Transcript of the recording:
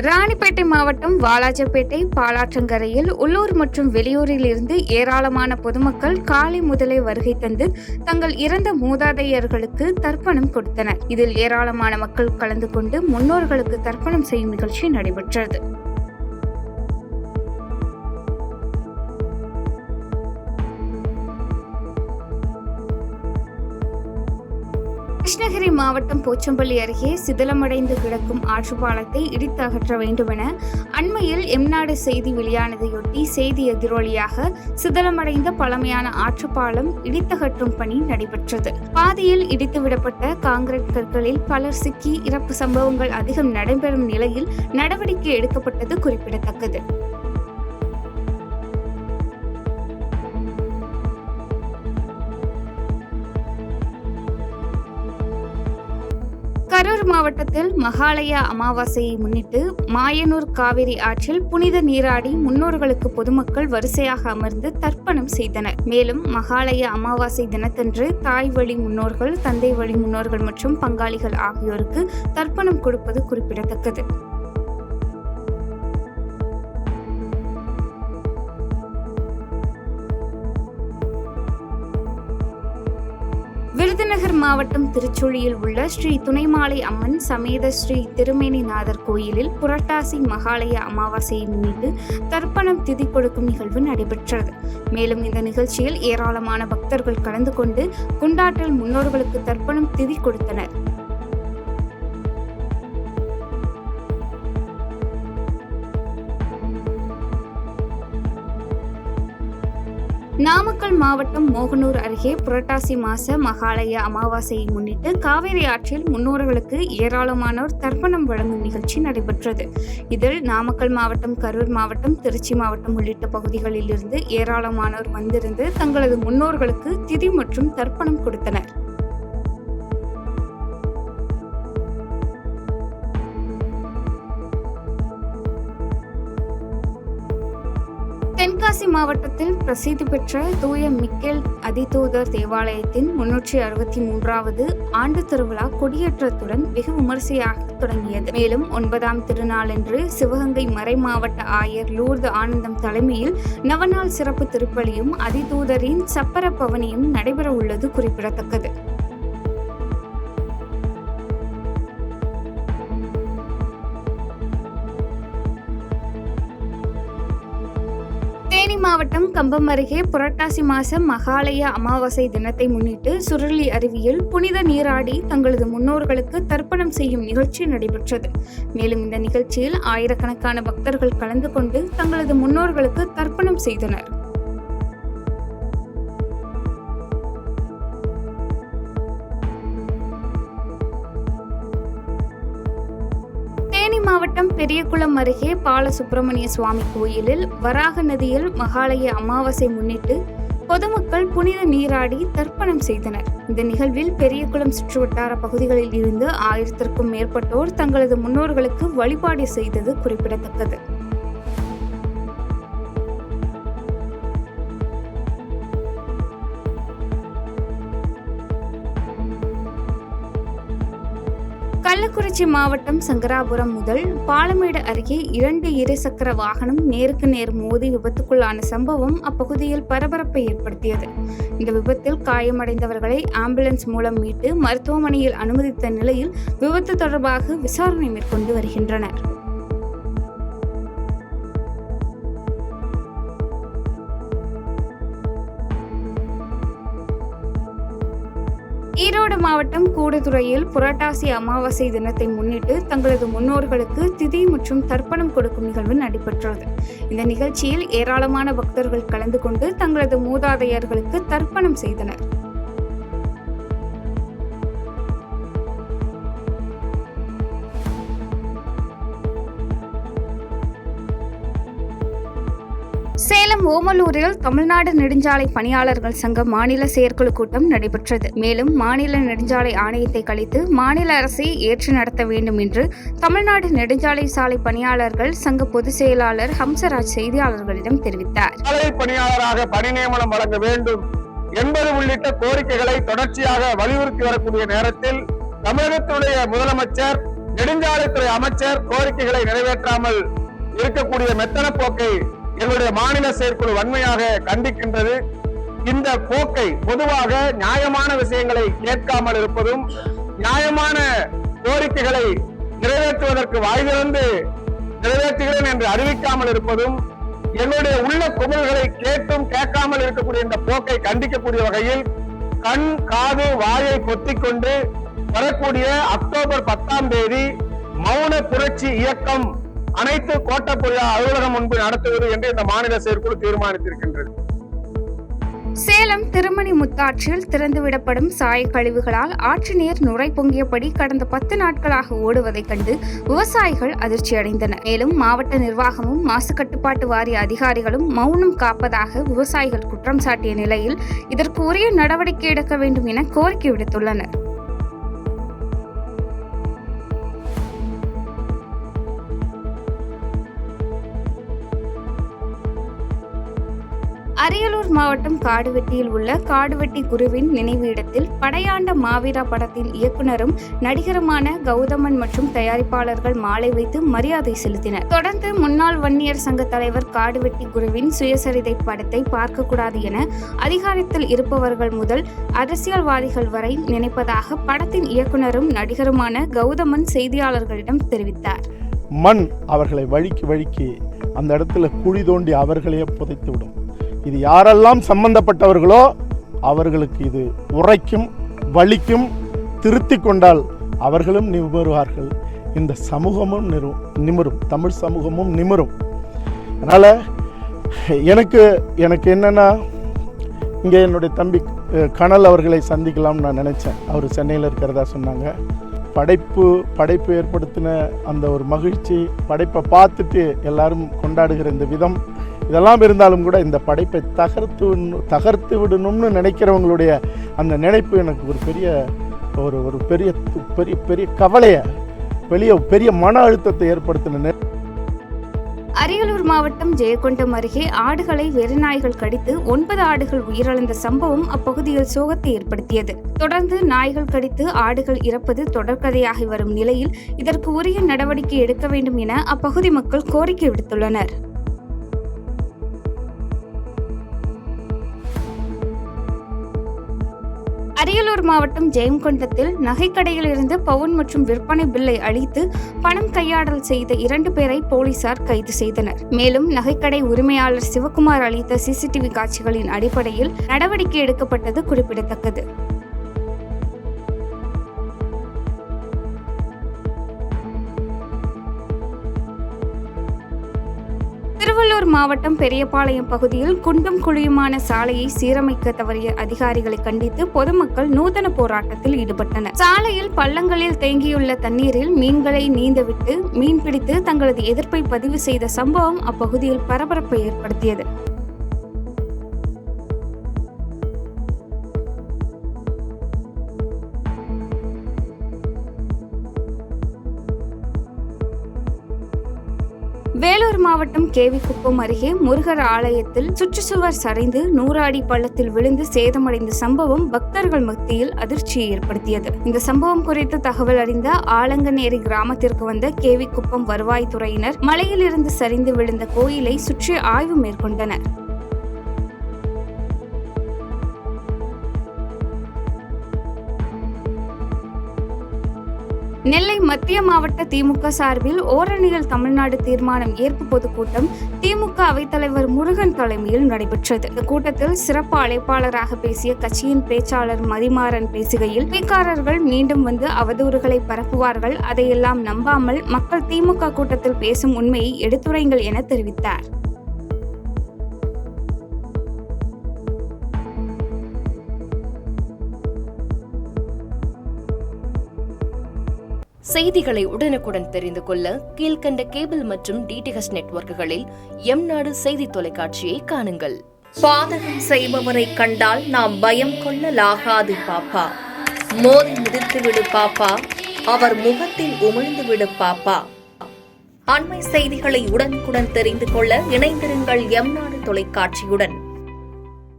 ராணிப்பேட்டை மாவட்டம் வாலாஜாபேட்டை பாலாற்றங்கரையில் உள்ளூர் மற்றும் வெளியூரில் இருந்து ஏராளமான பொதுமக்கள் காலை முதலே வருகை தந்து தங்கள் இறந்த மூதாதையர்களுக்கு தர்ப்பணம் கொடுத்தனர். இதில் ஏராளமான மக்கள் கலந்து கொண்டு முன்னோர்களுக்கு தர்ப்பணம் செய்யும் நிகழ்ச்சி நடைபெற்றது. கிருஷ்ணகிரி மாவட்டம் போச்சம்பள்ளி அருகே சிதிலமடைந்து கிடக்கும் ஆற்றுப்பாலத்தை இடித்து அகற்ற வேண்டுமென அண்மையில் எம்நாடு செய்தி வெளியானதையொட்டி செய்தி எதிரொலியாக சிதிலமடைந்த பழமையான ஆற்றுப்பாலம் இடித்தகற்றும் பணி நடைபெற்றது. பாதியில் இடித்துவிடப்பட்ட காங்கிரீட் கற்களில் பலர் சிக்கி இறப்பு சம்பவங்கள் அதிகம் நடைபெறும் நிலையில் நடவடிக்கை எடுக்கப்பட்டது குறிப்பிடத்தக்கது. கரூர் மாவட்டத்தில் மகாலயா அமாவாசையை முன்னிட்டு மாயனூர் காவிரி ஆற்றில் புனித நீராடி முன்னோர்களுக்கு பொதுமக்கள் வரிசையாக அமர்ந்து தர்ப்பணம் செய்தனர். மேலும் மகாலயா அமாவாசை தினத்தன்று தாய் வழி முன்னோர்கள், தந்தை வழி முன்னோர்கள் மற்றும் பங்காளிகள் ஆகியோருக்கு தர்ப்பணம் கொடுப்பது குறிப்பிடத்தக்கது. விருதுநகர் மாவட்டம் திருச்சுழியில் உள்ள ஸ்ரீ துணைமாலை அம்மன் சமேத ஸ்ரீ திருமேனிநாதர் கோயிலில் புரட்டாசி மகாலய அமாவாசையை முன்னிட்டு தர்ப்பணம் திதி கொடுக்கும் நிகழ்வு நடைபெற்றது. மேலும் இந்த நிகழ்ச்சியில் ஏராளமான பக்தர்கள் கலந்து கொண்டு குண்டாற்றல் முன்னோர்களுக்கு தர்ப்பணம் திதி கொடுத்தனர். நாமக்கல் மாவட்டம் மோகனூர் அருகே புரட்டாசி மாச மகாலய அமாவாசையை முன்னிட்டு காவிரி ஆற்றில் முன்னோர்களுக்கு ஏராளமானோர் தர்ப்பணம் வழங்கும் நிகழ்ச்சி நடைபெற்றது. இதில் நாமக்கல் மாவட்டம், கரூர் மாவட்டம், திருச்சி மாவட்டம் உள்ளிட்ட பகுதிகளில் இருந்து ஏராளமானோர் வந்திருந்து தங்களது முன்னோர்களுக்கு திதி மற்றும் தர்ப்பணம் கொடுத்தனர். தென்காசி மாவட்டத்தில் பிரசித்தி பெற்ற தூய மிக்கேல் அதிதூதர் தேவாலயத்தின் 363வது ஆண்டு திருவிழா கொடியேற்றத்துடன் வெகு விமரிசையாக தொடங்கியது. மேலும் 9ஆம் திருநாளன்று சிவகங்கை மறை மாவட்ட ஆயர் லூர்து ஆனந்தம் தலைமையில் நவநாள் சிறப்பு திருப்பலியும் அதிதூதரின் சப்பர பவனியும் நடைபெற உள்ளது குறிப்பிடத்தக்கது. தேனி மாவட்டம் கம்பம் அருகே புரட்டாசி மாசம் மகாலய அமாவாசை தினத்தை முன்னிட்டு சுருளி அருவியில் புனித நீராடி தங்களது முன்னோர்களுக்கு தர்ப்பணம் செய்யும் நிகழ்ச்சி நடைபெற்றது. மேலும் இந்த நிகழ்ச்சியில் ஆயிரக்கணக்கான பக்தர்கள் கலந்து கொண்டு தங்களது முன்னோர்களுக்கு தர்ப்பணம் செய்தனர். தேனி மாவட்டம் பெரியகுளம் அருகே பாலசுப்பிரமணிய சுவாமி கோயிலில் வராக நதியில் மகாலய அமாவாசை முன்னிட்டு பொதுமக்கள் புனித நீராடி தர்ப்பணம் செய்தனர். இந்த நிகழ்வில் பெரியகுளம் சுற்றுவட்டார பகுதிகளில் இருந்து 1000க்கும் மேற்பட்டோர் தங்களது முன்னோர்களுக்கு வழிபாடு செய்தது குறிப்பிடத்தக்கது. கள்ளக்குறிச்சி மாவட்டம் சங்கராபுரம் முதல் பாலமேடு அருகே 2 இருசக்கர வாகனம் நேருக்கு நேர் மோதி விபத்துக்குள்ளான சம்பவம் அப்பகுதியில் பரபரப்பை ஏற்படுத்தியது. இந்த விபத்தில் காயமடைந்தவர்களை ஆம்புலன்ஸ் மூலம் மீட்டு மருத்துவமனையில் அனுமதித்த நிலையில் விபத்து தொடர்பாக விசாரணை மேற்கொண்டு வருகின்றனர். ஈரோடு மாவட்டம் கூடுதுறையில் புரட்டாசி அமாவாசை தினத்தை முன்னிட்டு தங்களது முன்னோர்களுக்கு திதி மற்றும் தர்ப்பணம் கொடுக்கும் நிகழ்வு நடைபெற்றது. இந்த நிகழ்ச்சியில் ஏராளமான பக்தர்கள் கலந்து கொண்டு தங்களது மூதாதையர்களுக்கு தர்ப்பணம் செய்தனர். சேலம் ஓமலூரில் தமிழ்நாடு நெடுஞ்சாலை பணியாளர்கள் சங்க மாநில செயற்குழு கூட்டம் நடைபெற்றது. மேலும் மாநில நெடுஞ்சாலை ஆணையத்தை கலைத்து மாநில அரசை ஏற்று நடத்த வேண்டும் என்று தமிழ்நாடு நெடுஞ்சாலை சாலை பணியாளர்கள் சங்க பொதுச் செயலாளர் ஹம்சராஜ் செய்தியாளர்களிடம் தெரிவித்தார். சாலை பணியாளராக பணி நியமனம் வழங்க வேண்டும் என்பது உள்ளிட்ட கோரிக்கைகளை தொடர்ச்சியாக வலியுறுத்தி வரக்கூடிய நேரத்தில் தமிழகத்தினுடைய முதலமைச்சர் நெடுஞ்சாலைத்துறை அமைச்சர் கோரிக்கைகளை நிறைவேற்றாமல் இருக்கக்கூடிய மெத்தன போக்கை எங்களுடைய மாநில செயற்குழு வன்மையாக கண்டிக்கின்றது. இந்த போக்கை பொதுவாக நியாயமான விஷயங்களை கேட்காமல் இருப்பதும், நியாயமான கோரிக்கைகளை நிறைவேற்றுவதற்கு வாய் திறந்து நிறைவேற்றுகிறேன் என்று அறிவிக்காமல் இருப்பதும், எங்களுடைய உள்ள குமுறல்களை கேட்டும் கேட்காமல் இருக்கக்கூடிய இந்த போக்கை கண்டிக்கக்கூடிய வகையில் கண் காது வாயை பொத்திக்கொண்டு வரக்கூடிய அக்டோபர் 10ஆம் தேதி மௌன புரட்சி இயக்கம் அனைத்து கோட்டப்புறா அலுவலகம் முன்பு நடத்துவது என்று இந்த மாநில செயற்குழு தீர்மானித்திருக்கின்றது. சேலம் திருமணி முத்தாற்றில் திறந்துவிடப்படும் சாய கழிவுகளால் ஆற்று நீர் நுரை பொங்கியபடி கடந்த 10 நாட்களாக ஓடுவதைக் கண்டு விவசாயிகள் அதிர்ச்சியடைந்தனர். மேலும் மாவட்ட நிர்வாகமும் மாசு கட்டுப்பாட்டு வாரிய அதிகாரிகளும் மௌனம் காப்பதாக விவசாயிகள் குற்றம் சாட்டிய நிலையில் இதற்கு உரிய நடவடிக்கை எடுக்க வேண்டும் என கோரிக்கை விடுத்துள்ளனர். அரியலூர் மாவட்டம் காடுவெட்டியில் உள்ள காடுவெட்டி குருவின் நினைவு இடத்தில் படையாண்ட மாவீரா படத்தின் இயக்குனரும் நடிகருமான கௌதமன் மற்றும் தயாரிப்பாளர்கள் மாலை வைத்து மரியாதை செலுத்தினர். தொடர்ந்து முன்னாள் வன்னியர் சங்க தலைவர் காடுவெட்டி குருவின் சுயசரிதை படத்தை பார்க்கக்கூடாது என அதிகாரத்தில் இருப்பவர்கள் முதல் அரசியல்வாதிகள் வரை நினைப்பதாக படத்தின் இயக்குனரும் நடிகருமான கௌதமன் செய்தியாளர்களிடம் தெரிவித்தார். மண் அவர்களை வழுக்கி அந்த இடத்துல குழி தோண்டி அவர்களையே புதைத்துவிடும். இது யாரெல்லாம் சம்பந்தப்பட்டவர்களோ அவர்களுக்கு இது உரைக்கும், வலிக்கும். திருத்தி கொண்டால் அவர்களும் நிமிருவார்கள், இந்த சமூகமும் நிமிரும், தமிழ் சமூகமும் நிமிரும். அதனால் எனக்கு என்னென்னா, இங்கே என்னுடைய தம்பி கனல் அவர்களை சந்திக்கலாம்னு நான் நினச்சேன். அவர் சென்னையில் இருக்கிறதா சொன்னாங்க. படைப்பு ஏற்படுத்தின அந்த ஒரு மகிழ்ச்சி, படைப்பை பார்த்துட்டு எல்லாரும் கொண்டாடுகிற இந்த விதம், இதெல்லாம் இருந்தாலும் கூட இந்த படைப்பை தகர்த்து விடணும்னு நினைக்கிறவங்களுடைய அந்த நினைப்பு எனக்கு ஒரு பெரிய கவலையை, பெரிய மன அழுத்தத்தை ஏற்படுத்தின. அரியலூர் மாவட்டம் ஜெயங்கொண்டம் அருகே ஆடுகளை வெறிநாய்கள் கடித்து 9 ஆடுகள் உயிரிழந்த சம்பவம் அப்பகுதியில் சோகத்தை ஏற்படுத்தியது. தொடர்ந்து நாய்கள் கடித்து ஆடுகள் இறப்பது தொடர்கதையாகி வரும் நிலையில் இதற்கு உரிய நடவடிக்கை எடுக்க வேண்டும் என அப்பகுதி மக்கள் கோரிக்கை விடுத்துள்ளனர். அரியலூர் மாவட்டம் ஜெயங்கொண்டத்தில் நகைக்கடையில் இருந்து பவுன் மற்றும் விற்பனை பில்லை அழித்து பணம் கையாடல் செய்த 2 பேரை போலீசார் கைது செய்தனர். மேலும் நகைக்கடை உரிமையாளர் சிவகுமார் அளித்த சிசிடிவி காட்சிகளின் அடிப்படையில் நடவடிக்கை எடுக்கப்பட்டது குறிப்பிடத்தக்கது. திருவள்ளூர் மாவட்டம் பெரியபாளையம் பகுதியில் குண்டும் குழியுமான சாலையை சீரமைக்க தவறிய அதிகாரிகளை கண்டித்து பொதுமக்கள் நூதன போராட்டத்தில் ஈடுபட்டனர். சாலையில் பள்ளங்களில் தேங்கியுள்ள தண்ணீரில் மீன்களை நீந்தவிட்டு மீன்பிடித்து தங்களது எதிர்ப்பை பதிவு செய்த சம்பவம் அப்பகுதியில் பரபரப்பை ஏற்படுத்தியது. வேலூர் மாவட்டம் கேவிக்குப்பம் அருகே முருகர் ஆலயத்தில் சுற்றுச்சுவர் சரிந்து 100 அடி பள்ளத்தில் விழுந்து சேதமடைந்த சம்பவம் பக்தர்கள் மத்தியில் அதிர்ச்சியை ஏற்படுத்தியது. இந்த சம்பவம் குறித்து தகவல் அறிந்த ஆலங்கநேரி கிராமத்திற்கு வந்த கேவிக்குப்பம் வருவாய்த்துறையினர் மலையில் இருந்து சரிந்து விழுந்த கோயிலை சுற்றி ஆய்வு மேற்கொண்டனர். நெல்லை மத்திய மாவட்ட திமுக சார்பில் ஓரணியில் தமிழ்நாடு தீர்மானம் ஏற்பு பொதுக்கூட்டம் திமுக அவைத்தலைவர் முருகன் தலைமையில் நடைபெற்றது. இந்த கூட்டத்தில் சிறப்பு அழைப்பாளராக பேசிய கட்சியின் பேச்சாளர் மதிமாறன் பேசுகையில், பீக்காரர்கள் மீண்டும் வந்து அவதூறுகளை பரப்புவார்கள், அதையெல்லாம் நம்பாமல் மக்கள் திமுக கூட்டத்தில் பேசும் உண்மையை எடுத்துரைங்கள் என தெரிவித்தார். செய்திகளை உடனுக்குடன் தெரிந்து கொள்ள கீழ்கண்ட கேபிள் மற்றும் டிடிஎச் நெட்வொர்க்குகளில் எம்நாடு செய்தி தொலைக்காட்சியை காணுங்கள். பாதகம் செய்பவரை கண்டால் நாம் பயம் கொள்ளலாகாது பாப்பா. மோதி மிதித்துவிடு பாப்பா, அவர் முகத்தில் உமிழ்ந்துவிடு பாப்பா. அண்மை செய்திகளை உடனுக்குடன் தெரிந்து கொள்ள இணைந்திருங்கள் எம்நாடு தொலைக்காட்சியுடன்.